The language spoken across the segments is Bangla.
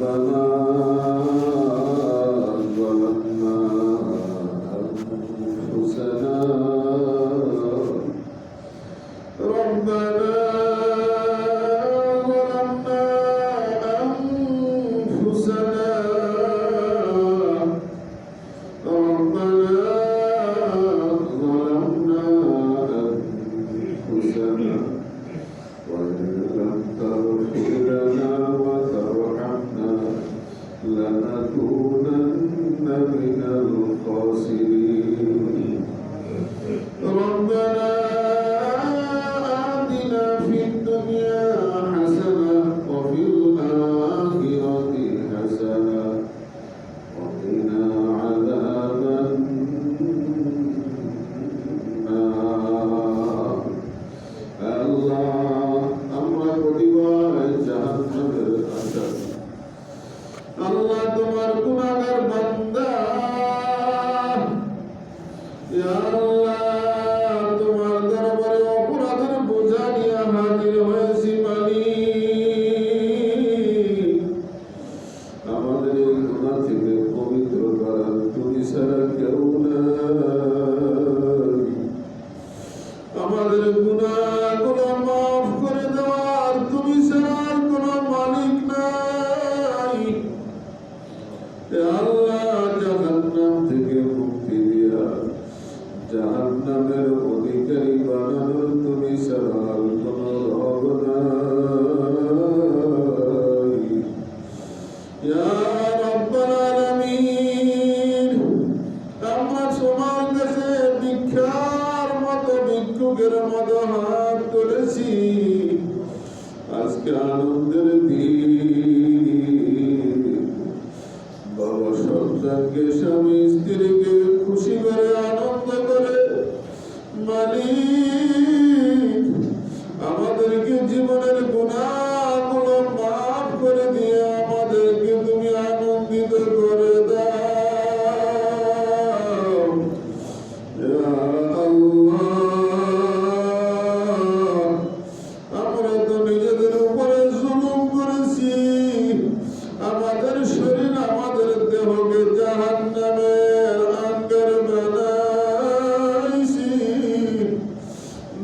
ربنا ظلمنا أنفسنا ربنا ظلمنا أنفسنا ربنا ظلمنا أنفسنا وإن لم تغفر لنا وترحمنا لنكونن من الخاسرين ربنا آتنا في الدنيا حسنة وفي الآخرة حسنة وقنا عذاب النار الله আমরা প্রতিবার জাহান্নামের আসামি আল্লাহ তোমার গুনাহগার বান্দা ইয়া আল্লাহ তোমার দরবারে অপরাধের বোঝা নিয়ে হাজির হয়েছি মালিক আমাদের এই গুনাহ থেকে পবিত্র করার তুমি ছাড়া কেউ নাই আমাদের গুনাহগুলো মাফ করে দেওয়ার তুমি ছাড়া আর কোনো মালিক নাই হে আল্লাহ জাহান্নাম থেকে মুক্তি দিয়া জাহান্নামের অধিকারী বানানোর তুমি ছাড়া আর কোনো রব নাই ইয়া রাব্বাল আলামিন আমরা তোমার কাছে ভিক্ষার মতো ভিক্ষুকের মতো হাত তুলেছি আজকে আনন্দের দিন বাবা সন্তানকে স্বামী স্ত্রীকে খুশি করে আনন্দ করে মালিক আমাদেরকে জীবনের গুনাহগুলো মাফ করে দিয়ে আমাদেরকে তুমি আনন্দিত করে দাও ইয়া আল্লাহ আমরা তো নিজেদের উপরে জুলুম করেছি আমাদের শরীর আমাদের দেহকে জাহান্নামের আঙ্গার বানাইছি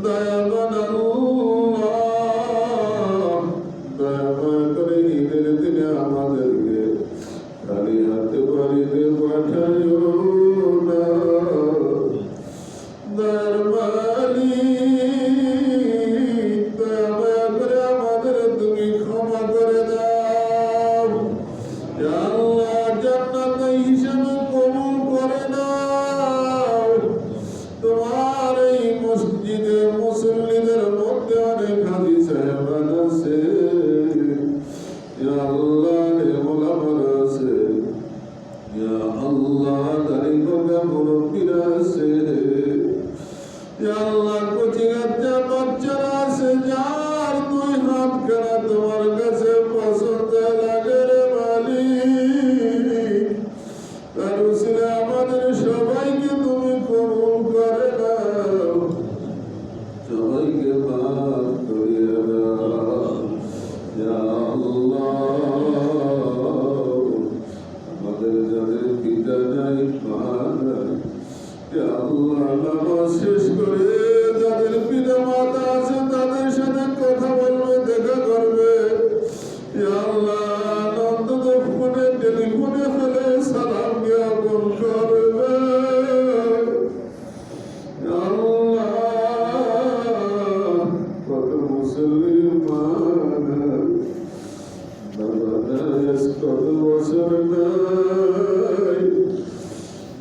দয়াবান আল্লাহ দয়া করে ঈদের দিনে আমাদেরকে খালি হাতে বাড়িতে পাঠাইও না দয়ার মালিক দয়া করে আমাদের তুমি ক্ষমা করে দাও ইয়া আল্লাহ জান্নাত হিসেবে কবুল করে নাও তোমার এই মসজিদে মুসল্লিদের মধ্যে অনেক হাজি সাহেবান আছে ইয়া আল্লাহ ওলামার আছে ইয়া আল্লাহ দাড়িগোনা মুরব্বিরা আছে ইয়া আল্লাহ কোচিং বাচ্চা বাচ্চারা আছে যার দুই হাত খানা তোমার কাছে পছন্দ লাগে রে মালিক তার উসিলে আমাদের সবাইকে তুমি কবুল করে নাও সবাইকে মাফ করিয়ে দাও ইয়া আল্লাহ আমাদের যাদের পিতা নাই মা নাই ইয়া আল্লাহ নামাজ শেষ করে যাদের পিতা মাতা আছে তাদের সাথে কথা বলবে দেখা করবে ইয়া আল্লাহ অন্তত ফোনে টেলিফোনে ফেলে সালাম জ্ঞাপন করবে ইয়া আল্লাহ কত মুসলমান বাবা নাই কত বছর নাই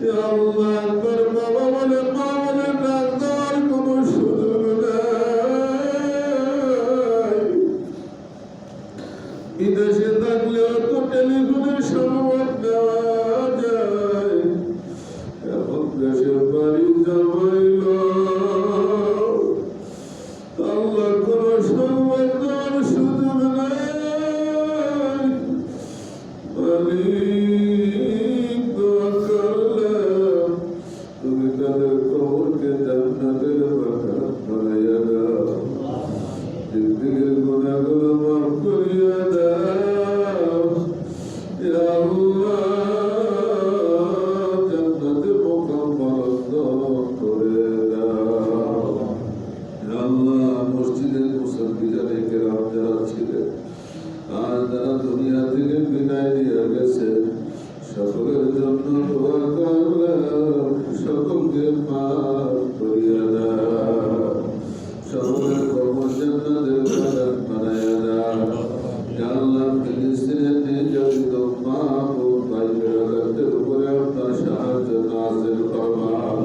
ইয়া আল্লাহ একবার বাবা বলে মা বলে ডাক দেওয়ার কোনো সুযোগ নাই বিদেশে থাকলেও তো টেলিফোনে সংবাদ দেওয়া যায় এখন দেশে বাড়ি জমাইল আল্লাহ কোনো সংবাদ দেওয়ার সুযোগ নাই মালিক দোয়া করলাম তুমি তাদের কবরকে জান্নাতের বাগান বানাইয়া দাও জিন্দেগীর গুনাহগুলো মাফ করিয়া দাও আর তারা দুনিয়া থেকে বিদায় দিয়ে গেছে, সকলের জন্য দোয়া করলাম, সকলকে মাফ করিয়া দাও, সকলের কবর জান্নাতের বাগান বানাইয়া দাও। ইয়া আল্লাহ, ফিলিস্তিনের নির্যাতিত মা বোন ভাই বেরাদের উপরে আপনার সাহায্য নাযিল ফরমাও।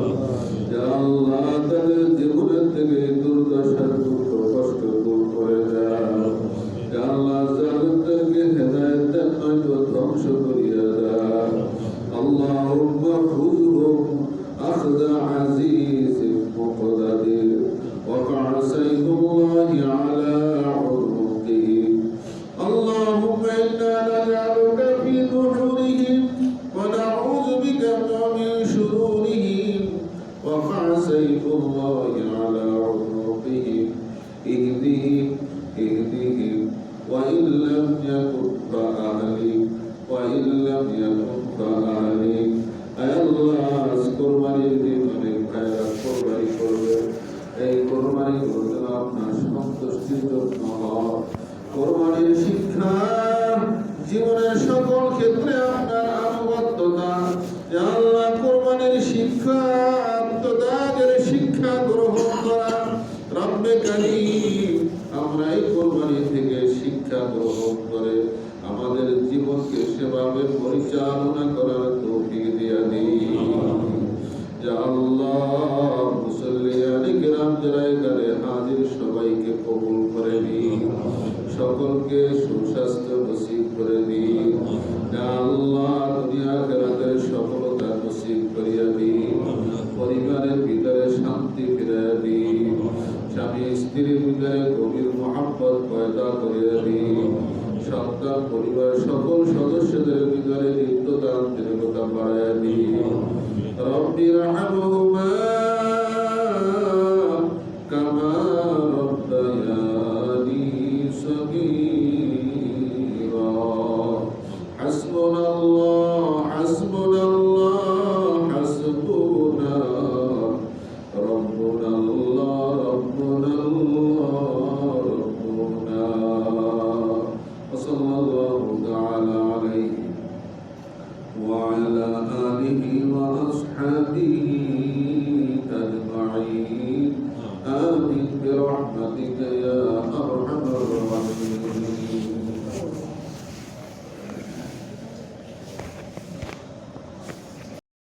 ইয়া আল্লাহ, তাদের জীবনের থেকে দুর্দশার দুঃখ কষ্ট দূর করে দাও। ইয়া আল্লাহ, জালিমদেরকে হেদায়েত দেন, নয়তো ধ্বংস করিয়া দাও। আল্লাহুম্মা খুযহুম আখযা আজিজিন মুকতাদির ওয়াকা সাইফুল্লাহি আলা উনুকিহি। আল্লাহুম্মা ইন্না নাজআলুকা ফি নুহুরিহিম ওয়া নাউযু বিকা মিন শুরুরিহিম ওয়াকা সাইফুল্লাহি আলা উনুকিহি। ইহদিহিম ওয়া ইন লাম ইয়াকুন ফাআহলিক ওয়া ইন লাম ইয়াকুন ফাআহলিক। আয় আল্লাহ, কুরবানির দিন অনেক ভাইরা কুরবানি করবে, এই কুরবানি করতে আপনার সন্তুষ্টির জন্য হয়। কুরবানির শিক্ষা জীবনের সকল ক্ষেত্রে আপনার আনুগত্যতা। ইয়া আল্লাহ, কুরবানির শিক্ষা আত্মত্যাগের শিক্ষা গ্রহণ করা। রব্বে কারীম, আমরা এই কুরবানি থেকে শিক্ষা গ্রহণ করে আমাদের জীবনকে সেভাবে পরিচালনা করার তৌফিক দিয়া দিন। ইয়া আল্লাহ, মুসল্লিয়ান কিরাম যারা এখানে হাজির সবাইকে কবুল করে নিন, সকলকে সুস্বাস্থ্য নসিব করে দিন। ইয়া আল্লাহ, দুনিয়া আখিরাতের সফলতা নসিব করিয়া দিন। পরিবারের ভিতরে শান্তি ফিরিয়ে দিন। স্বামী স্ত্রীর ভিতরে গভীর মহব্বত পয়দা করিয়া দিন। সন্তান পরিবার সকল সদস্যদের ভিতরে নিত্যতা আন্তরিকতা বাড়াইয়া দিন। রব্বি রহমহুমা কামা রব্বায়ানি সগীরা। হাসবুনাল্লাহ হাসবুনাল্লাহ হাসবুনা রব্বুনাল্লাহ রব্বুনাল্লাহ রব্বুনা। সাল্লাল্লাহু তাআলা আলাইহি ওয়া আলা আলিহি ওয়া আসহাবিহি